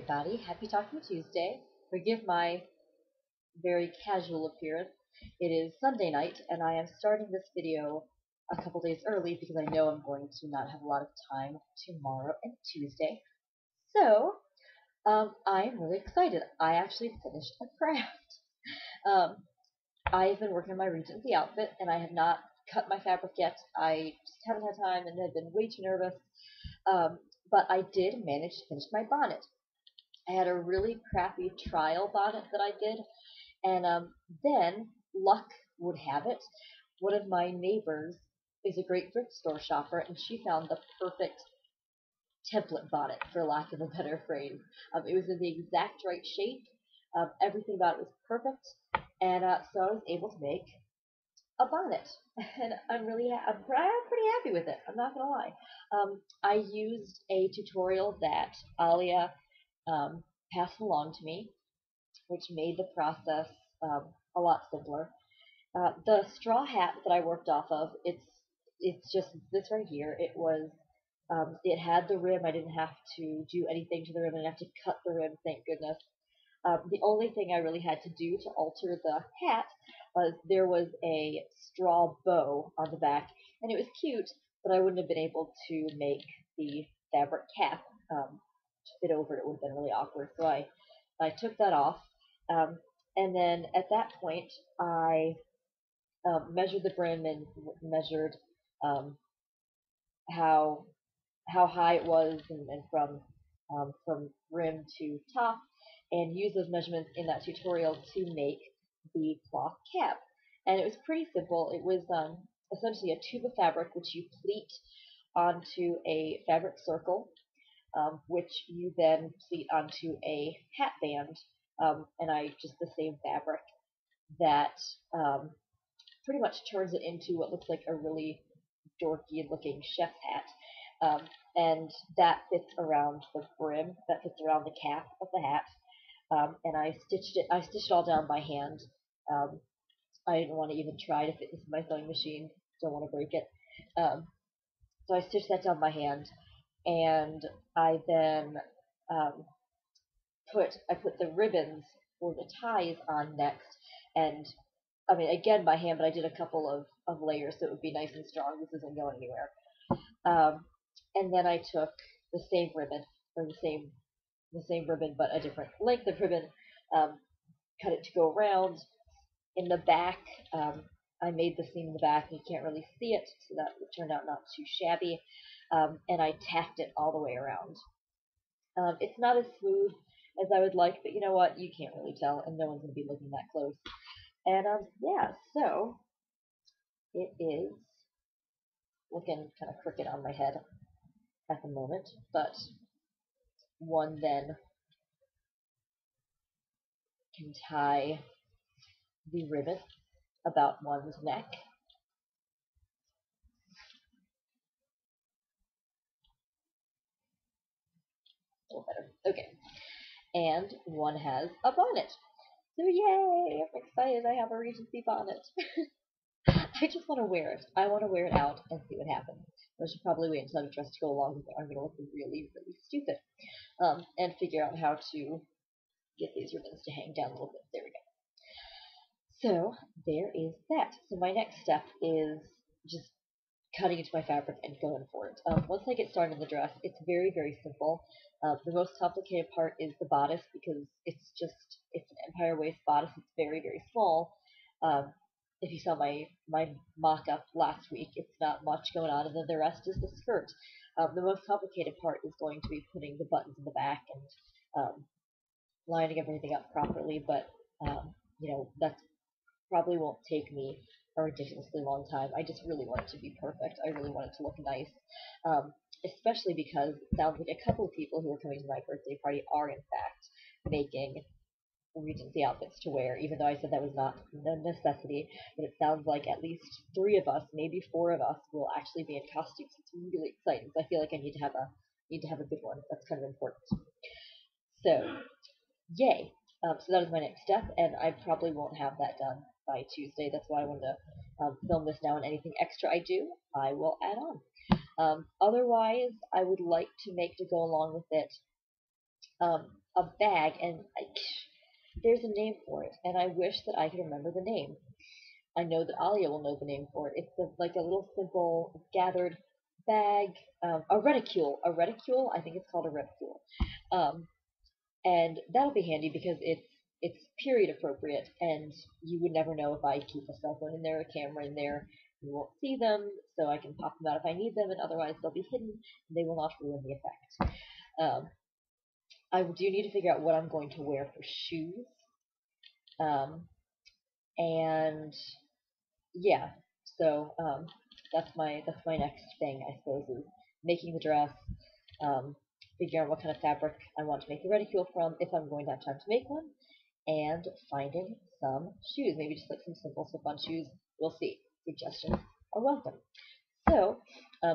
everybody. Happy Talking Tuesday. Forgive my very casual appearance. It is Sunday night, and I am starting this video a couple days early because I know I'm going to not have a lot of time tomorrow and Tuesday. So, I'm really excited. I actually finished a craft. Um, I've been working on my Regency outfit, and I have not cut my fabric yet. I just haven't had time and have been way too nervous. But I did manage to finish my bonnet. I had a really crappy trial bonnet that I did, and then luck would have it, one of my neighbors is a great thrift store shopper, and she found the perfect template bonnet, for lack of a better phrase. It was in the exact right shape. Everything about it was perfect, and so I was able to make a bonnet, and I'm pretty happy with it. I'm not gonna lie. I used a tutorial that Alia passed along to me, which made the process a lot simpler. The straw hat that I worked off of, it's just this right here. It had the rim. I didn't have to do anything to the rim. I didn't have to cut the rim, thank goodness. The only thing I really had to do to alter the hat was there was a straw bow on the back, and it was cute, but I wouldn't have been able to make the fabric cap to fit over it. It would have been really awkward, so I took that off. And then at that point, I measured the brim and measured um, how high it was and from rim to top, and used those measurements in that tutorial to make the cloth cap. And it was pretty simple. It was essentially a tube of fabric which you pleat onto a fabric circle, which you then pleat onto a hat band. And I just the same fabric that pretty much turns it into what looks like a really dorky looking chef's hat. And that fits around the brim, that fits around the cap of the hat. And I stitched it all down by hand. I didn't want to even try to fit this in my sewing machine, don't want to break it. So I stitched that down by hand, and I then um, I put the ribbons or the ties on next, and I mean again by hand, but I did a couple of layers so it would be nice and strong. This isn't going anywhere. And then I took the same ribbon, or the same ribbon but a different length of ribbon, cut it to go around. In the back, I made the seam in the back, and you can't really see it, so that turned out not too shabby. And I tacked it all the way around. It's not as smooth as I would like, but you know what? You can't really tell, and no one's going to be looking that close. And yeah, so it is looking kind of crooked on my head at the moment, but one then can tie the ribbon about one's neck. A little better. Okay. And one has a bonnet. So yay! I'm excited I have a Regency bonnet. I just want to wear it. I want to wear it out and see what happens. I should probably wait until I'm dressed to go along with it. I'm going to look really, really stupid. And figure out how to get these ribbons to hang down a little bit. There we go. So there is that. So my next step is just cutting into my fabric and going for it. Once I get started in the dress, it's very, very simple. The most complicated part is the bodice, because it's an empire waist bodice. It's very, very small. If you saw my mock-up last week, it's not much going on, and then the rest is the skirt. The most complicated part is going to be putting the buttons in the back and lining everything up properly, but that's probably won't take me a ridiculously long time. I just really want it to be perfect. I really want it to look nice, especially because it sounds like a couple of people who are coming to my birthday party are in fact making Regency outfits to wear, even though I said that was not a necessity. But it sounds like at least 3 of us, maybe 4 of us, will actually be in costumes. It's really exciting. So I feel like I need to have a good one. That's kind of important. So, yay! So that is my next step, and I probably won't have that done by Tuesday. That's why I wanted to film this now, and anything extra I do, I will add on. Otherwise, I would like to make, to go along with it, a bag, and there's a name for it, and I wish that I could remember the name. I know that Alia will know the name for it. It's like a little simple gathered bag, a reticule. A reticule, I think it's called a reticule. Um, and that'll be handy because it's period appropriate, and you would never know if I keep a cell phone in there, a camera in there. You won't see them, so I can pop them out if I need them, and otherwise they'll be hidden, and they will not ruin the effect. I do need to figure out what I'm going to wear for shoes, um, and yeah, so that's my next thing, I suppose, is making the dress, um, figuring out what kind of fabric I want to make the reticule from, if I'm going to have time to make one, and finding some shoes, maybe just like some simple slip-on shoes. We'll see. Suggestions are welcome. So,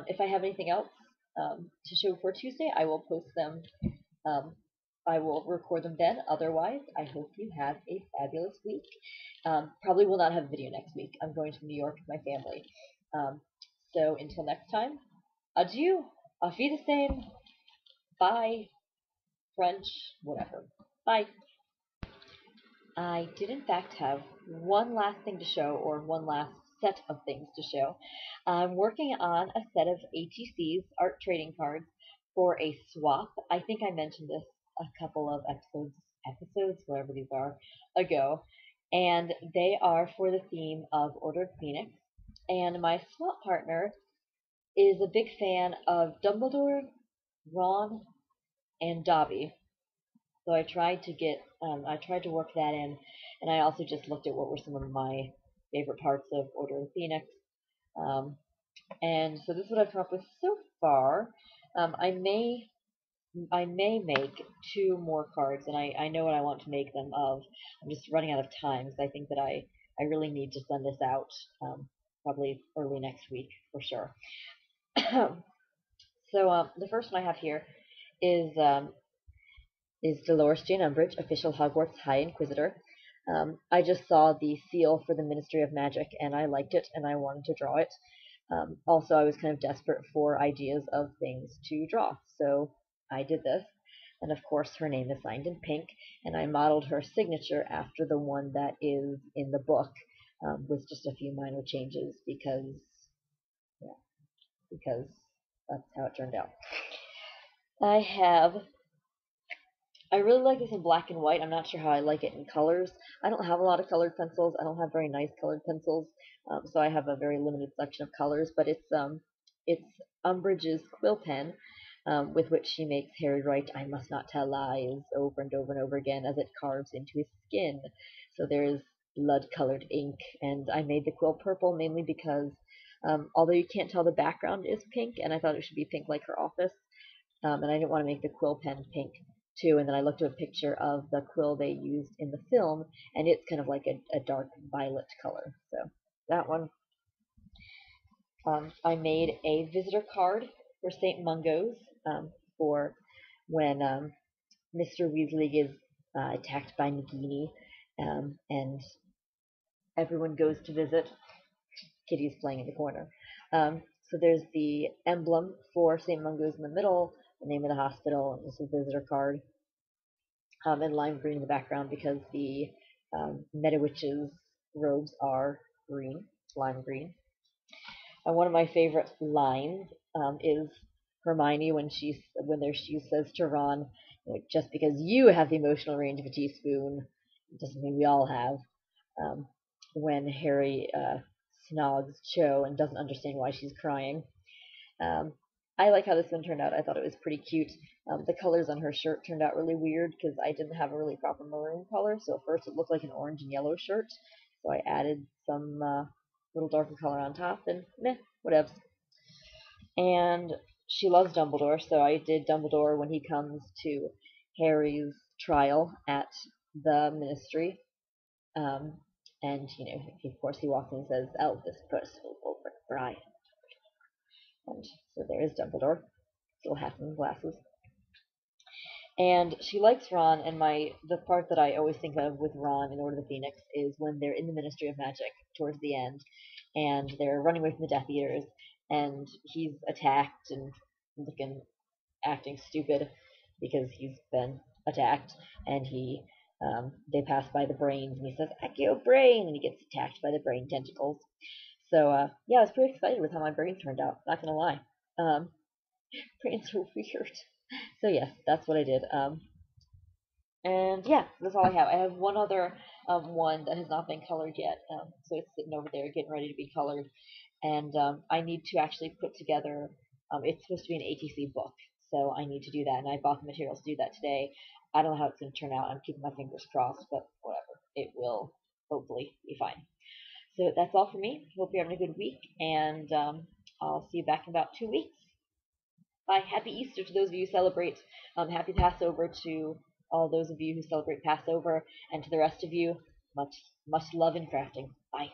if I have anything else to show for Tuesday, I will post them. Um, I will record them then. Otherwise, I hope you have a fabulous week. Probably will not have a video next week. I'm going to New York with my family. So until next time, adieu, auf Wiedersehen, bye, French, whatever. Bye. I did in fact have one last thing to show, or one last set of things to show. I'm working on a set of ATCs, art trading cards, for a swap. I think I mentioned this a couple of episodes, wherever these are, ago. And they are for the theme of Order of Phoenix. And my swap partner is a big fan of Dumbledore, Ron, and Dobby. So I tried to work that in, and I also just looked at what were some of my favorite parts of Order of the Phoenix. Um, and so this is what I've come up with so far. I may make two more cards, and I know what I want to make them of. I'm just running out of time, because I think that I really need to send this out, probably early next week for sure. So the first one I have here is Dolores Jane Umbridge, official Hogwarts High Inquisitor. I just saw the seal for the Ministry of Magic, and I liked it, and I wanted to draw it. Also, I was kind of desperate for ideas of things to draw, so I did this. And of course, her name is signed in pink, and I modeled her signature after the one that is in the book, with just a few minor changes because that's how it turned out. I really like this in black and white. I'm not sure how I like it in colors. I don't have a lot of colored pencils. I don't have very nice colored pencils, so I have a very limited selection of colors. But it's Umbridge's quill pen, with which she makes Harry write "I must not tell lies" over and over and over again as it carves into his skin. So there's blood-colored ink, and I made the quill purple mainly because, although you can't tell, the background is pink, and I thought it should be pink like her office. And I didn't want to make the quill pen pink too. And then I looked at a picture of the quill they used in the film, and it's kind of like a dark violet color. So that one. I made a visitor card for St. Mungo's, for when Mr. Weasley is attacked by Nagini, and everyone goes to visit. Kitty's playing in the corner. So there's the emblem for St. Mungo's in the middle, the name of the hospital, and this is a visitor card, and lime green in the background because the Meta-Witch's robes are green, lime green. One of my favorite lines is Hermione when she says to Ron, "Just because you have the emotional range of a teaspoon, it doesn't mean we all have." Um, when Harry snogs Cho and doesn't understand why she's crying. Um, I like how this one turned out. I thought it was pretty cute. The colors on her shirt turned out really weird because I didn't have a really proper maroon color. So at first it looked like an orange and yellow shirt. So I added some little darker color on top, and meh, whatevs. And she loves Dumbledore, so I did Dumbledore when he comes to Harry's trial at the Ministry. Um, and, of course, he walks in and says, "Albus Percival over Brian." And so there is Dumbledore, still half in glasses. And she likes Ron, and the part that I always think of with Ron in Order of the Phoenix is when they're in the Ministry of Magic towards the end, and they're running away from the Death Eaters, and he's attacked and acting stupid because he's been attacked, and they pass by the brains, and he says, "Accio brain," and he gets attacked by the brain tentacles. So yeah, I was pretty excited with how my brain turned out. Not gonna lie, brains are weird. So yes, that's what I did. And yeah, that's all I have. I have one other one that has not been colored yet, so it's sitting over there getting ready to be colored. And I need to actually put together. It's supposed to be an ATC book, so I need to do that, and I bought the materials to do that today. I don't know how it's going to turn out. I'm keeping my fingers crossed, but whatever. It will hopefully be fine. So that's all for me. Hope you're having a good week, and I'll see you back in about 2 weeks. Bye. Happy Easter to those of you who celebrate. Happy Passover to all those of you who celebrate Passover, and to the rest of you, much love in crafting. Bye.